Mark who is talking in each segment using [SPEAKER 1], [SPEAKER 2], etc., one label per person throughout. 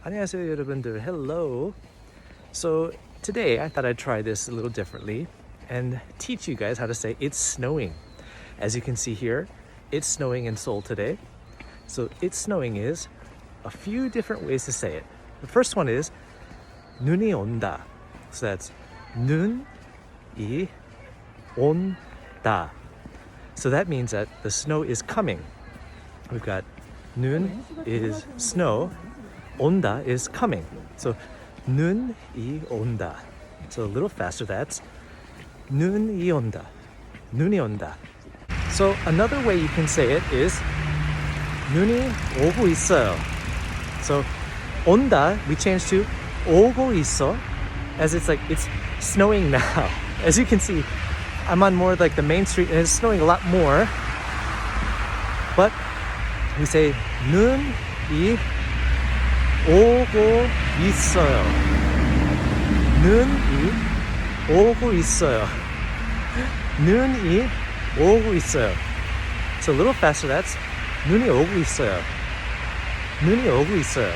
[SPEAKER 1] 안녕하세요, 여러분들. Hello. So today I thought I'd try this a little differently and teach you guys how to say it's snowing. As you can see here, it's snowing in Seoul today. So it's snowing is a few different ways to say it. The first one is 눈이 온다. So that's 눈이 온다. So that means that the snow is coming. We've got 눈 is snow, 온다 is coming. So 눈이 온다. So a little faster, that's 눈이 온다. 눈이 온다. So another way you can say it is 눈이 오고 있어요. So 온다 we change to 오고 있어, as it's like it's snowing now. As you can see, I'm on more like the main street and it's snowing a lot more. But we say 눈이 오고 있어요. 눈이 오고 있어요. 눈이 오고 있어요. So a little faster, that's 눈이 오고 있어요. 눈이 오고 있어요.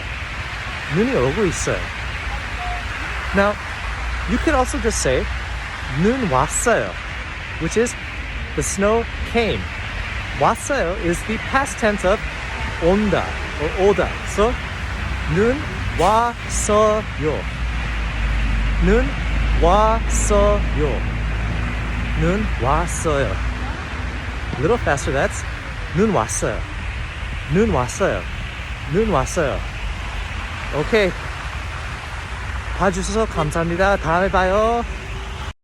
[SPEAKER 1] 눈이 오고 있어요. Now, you could also just say 눈 왔어요, which is the snow came. 왔어요 is the past tense of 온다 or 오다. So 눈 왔어요. 눈 왔어요. 눈 왔어요. A little faster, that's 눈 왔어요. 눈 왔어요. 눈 왔어요. 오케이. 봐주셔서 감사합니다. 다음에 봐요.